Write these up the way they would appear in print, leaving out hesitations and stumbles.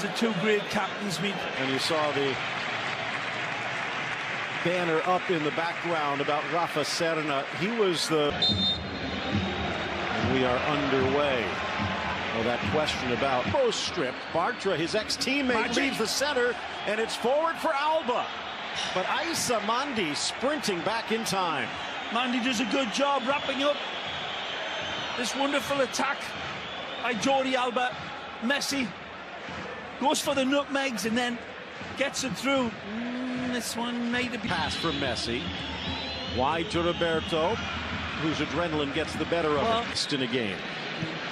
the two great captains meet. And you saw the banner up in the background about Rafa Serna. He was the... And we are underway. Well, that question about post strip. Bartra, his ex-teammate, leaves the center, and it's forward for Alba. But Issa Mandi sprinting back in time. Mandi does a good job wrapping up this wonderful attack by Jordi Alba. Messi goes for the nutmegs and then gets it through. This one made a pass from Messi. Wide to Roberto, whose adrenaline gets the better of it in a game.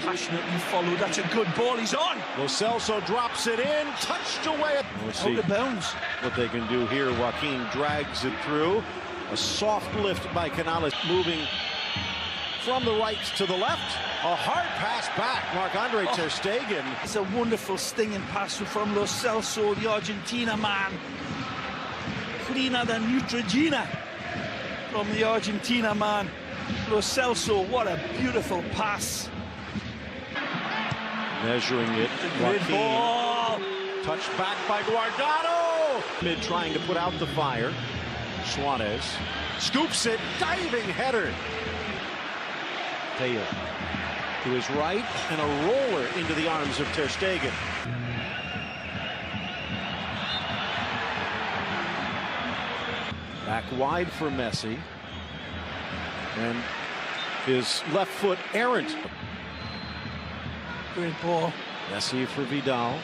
Passionately followed. That's a good ball. He's on. Lo Celso drops it in, touched away. Let's see out of bounds. What they can do here. Joaquin drags it through. A soft lift by Canales, moving from the right to the left. A hard pass back. Marc-Andre ter Stegen. It's a wonderful stinging pass from Lo Celso, the Argentina man. Cleaner than Neutrogena from the Argentina man. Lo Celso, what a beautiful pass. Measuring it. Good ball. Touched back by Guardado. Mid trying to put out the fire. Suarez scoops it. Diving header. Teo to his right, and a roller into the arms of ter Stegen. Back wide for Messi. And his left foot errant. Great ball. Messi for Vidal.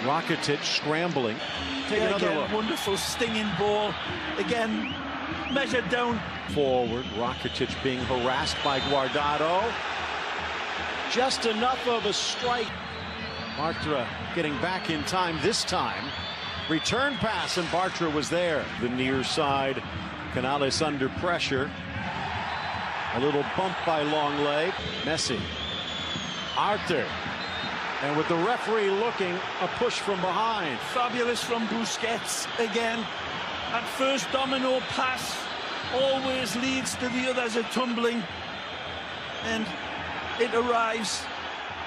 Rakitic scrambling. Take another look. Wonderful stinging ball. Again, measured down. Forward. Rakitic being harassed by Guardado. Just enough of a strike. Bartra getting back in time this time. Return pass, and Bartra was there. The near side. Canales under pressure. A little bump by Longley. Messi. Arthur. And with the referee looking, a push from behind. Fabulous from Busquets again. That first domino pass always leads to the others tumbling. And it arrives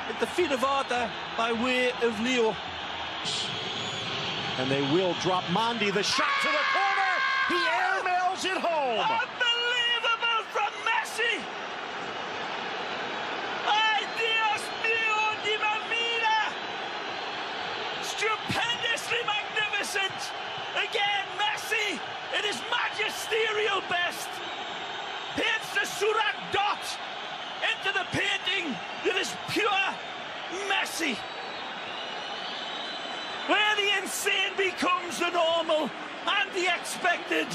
at the feet of Arthur by way of Leo. And they will drop Mandi. The shot to the corner. He airmails it home. Unbelievable from Messi. Ay, Dios mío, di mamma. Stupendously magnificent. Again, Messi at his magisterial best. Hits the Surat dot into the painting that is pure Messi. Where the insane becomes the normal and the expected.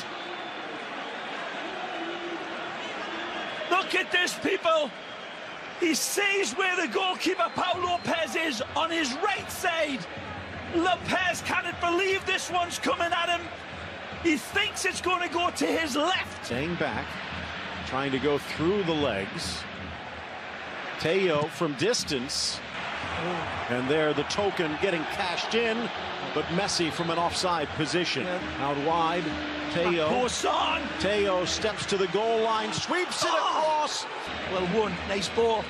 Look at this, people. He sees where the goalkeeper, Pau Lopez, is on his right side. Lopez cannot believe this one's coming at him. He thinks it's going to go to his left. Staying back, trying to go through the legs. Teo from distance. And there the token getting cashed in, but Messi from an offside position. Out wide, Teo. Teo steps to the goal line, sweeps it across. Well won, nice ball.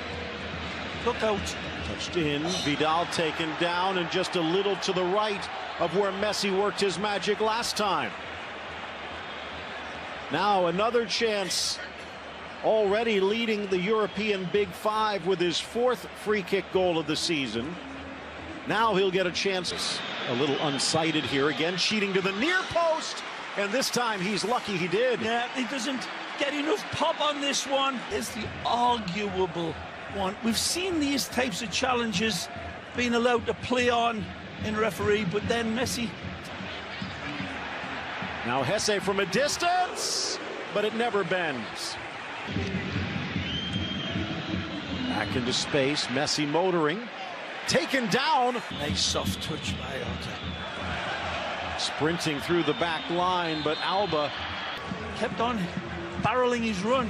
Look out. Touched in, Vidal taken down, and just a little to the right of where Messi worked his magic last time. Now another chance. Already leading the European Big Five with his fourth free kick goal of the season. Now he'll get a chance. A little unsighted here again, cheating to the near post, and this time he's lucky he did. Yeah, he doesn't get enough pop on this one. It's the arguable one. We've seen these types of challenges being allowed to play on in referee, but then Messi. Now Hesse from a distance, but it never bends. Back into space, Messi motoring, taken down. Nice soft touch by Arthur. Sprinting through the back line, but Alba kept on barreling his run.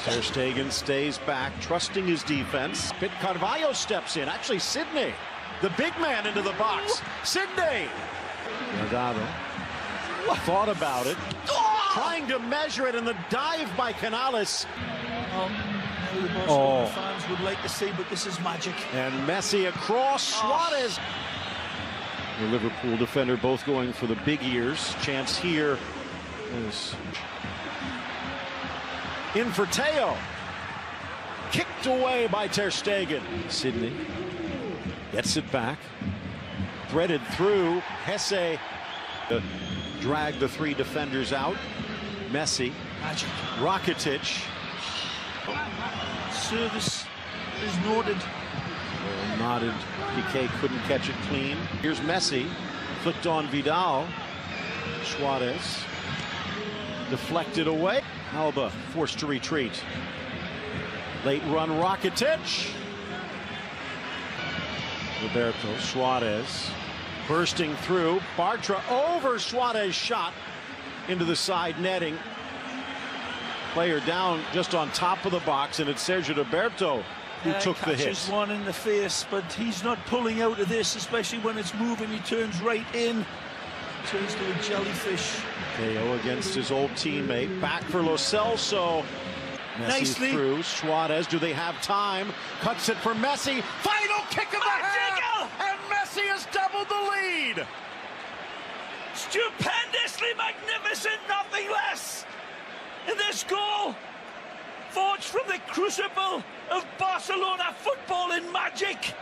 ter Stegen stays back, trusting his defense. Pit Carvalho steps in, actually Sidney, the big man into the box. Sidney! Guardado thought about it. Trying to measure it, and the dive by Canales. the Barcelona fans would like to see, but this is magic. And Messi across, Suarez. The Liverpool defender both going for the big ears. Chance here is in for Teo. Kicked away by Ter Stegen. Sidney gets it back. Threaded through. Hesse dragged the three defenders out. Messi. Magic. Rakitic. Service is noted. Well, nodded. Piqué couldn't catch it clean. Here's Messi. Flicked on Vidal. Suarez. Deflected away. Alba forced to retreat. Late run Rakitic. Roberto. Suarez. Bursting through. Bartra over Suarez shot into the side netting. Player down just on top of the box, and it's Sergio Roberto who took the hit. Catches one in the face, but he's not pulling out of this, especially when it's moving. He turns right in. Turns to a jellyfish. Teo against his old teammate. Back for Lo Celso. Messi Nicely. Through. Suarez, do they have time? Cuts it for Messi. Final kick of the head! And Messi has doubled the lead! Stupendously magnificent, nothing less. And this goal, forged from the crucible of Barcelona football in magic.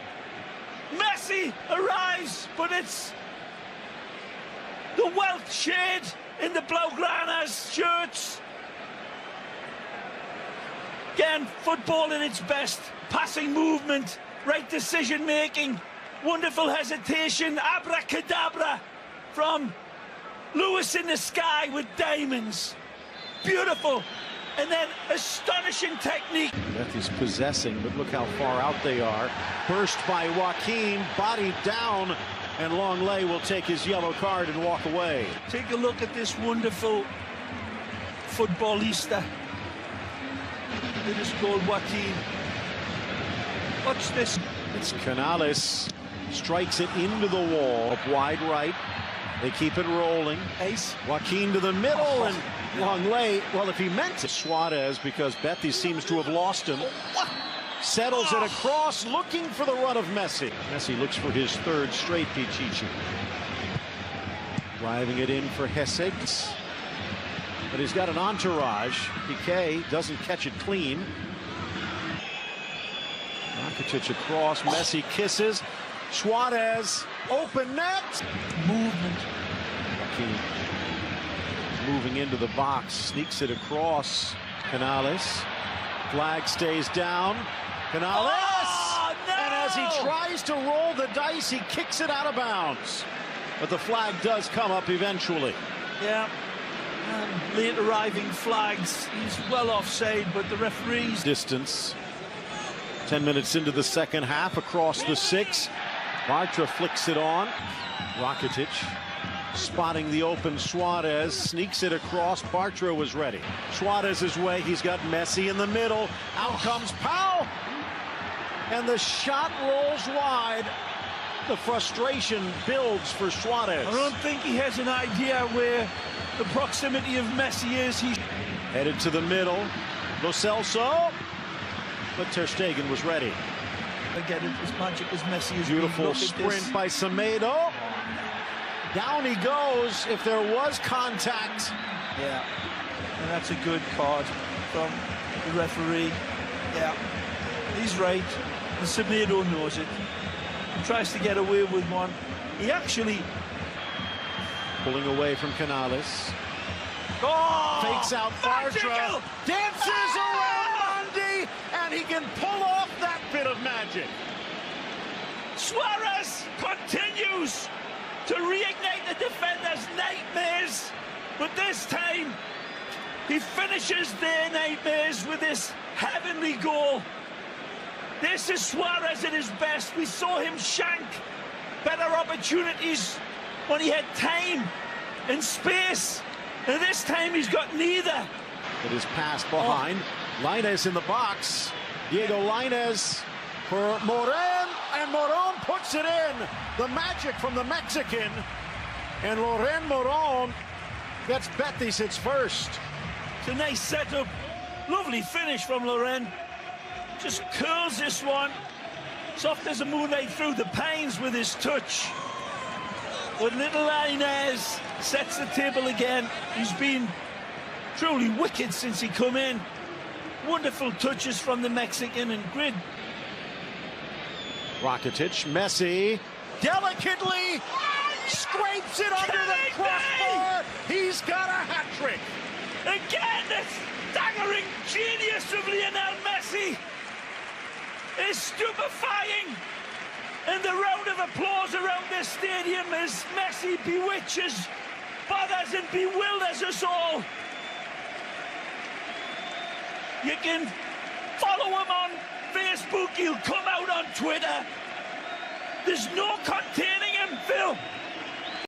Messi arrives, but it's the Welsh shade in the Blaugrana's shirts. Again, football in its best. Passing movement, right decision making, wonderful hesitation, abracadabra from Lewis in the sky with diamonds. Beautiful, and then astonishing technique. Betis possessing, but look how far out they are. Burst by Joaquin, bodied down, and Longley will take his yellow card and walk away. Take a look at this wonderful footballista. It is called Joaquin. Watch this. It's Canales, strikes it into the wall, up wide right. They keep it rolling. Ace. Joaquin to the middle, and Longley, well, if he meant to. Suarez, because Betis seems to have lost him. Settles it across, looking for the run of Messi. Messi looks for his third straight Pichichi. Driving it in for Hesse. But he's got an entourage. Piqué doesn't catch it clean. Rakitic across, Messi kisses. Suarez, open net. Movement. Joaquin moving into the box, sneaks it across. Canales. Flag stays down. Canales! Oh, no! And as he tries to roll the dice, he kicks it out of bounds. But the flag does come up eventually. Yeah. And late arriving flags. He's well offside, but the referees. Distance. 10 minutes into the second half, across the 6. Bartra flicks it on. Rakitic spotting the open Suarez, sneaks it across. Bartra was ready. Suarez's way, he's got Messi in the middle. Out comes Pau! And the shot rolls wide. The frustration builds for Suarez. I don't think he has an idea where the proximity of Messi is. He's headed to the middle. Lo Celso. But Ter Stegen was ready. Again, as magic as Messi is. Beautiful sprint by Semedo. Down he goes. If there was contact. Yeah. And that's a good card from the referee. Yeah. He's right. And Semedo knows it. He tries to get away with one. He actually... Pulling away from Canales. Oh! Fakes out Bartra. Dances around Monday. And he can pull off that bit of magic. Suarez continues to reignite the defenders' nightmares, but this time he finishes their nightmares with this heavenly goal. This is Suarez at his best. We saw him shank better opportunities when he had time and space, and this time he's got neither. It is passed behind. Lainez in the box. Diego Lainez for Morén, and Morón puts it in. The magic from the Mexican, and Loren Morón gets Betis its first. It's a nice setup. Lovely finish from Loren. Just curls this one. Soft as a moonlight through the pines with his touch. But little Inez sets the table again. He's been truly wicked since he come in. Wonderful touches from the Mexican and grid. Rakitic, Messi, delicately scrapes it under the crossbar. He's got a hat trick. Again, the staggering genius of Lionel Messi is stupefying. And the round of applause around this stadium as Messi bewitches, bothers and bewilders us all. You can follow him on Facebook, he'll come out on Twitter. There's no containing him, Phil.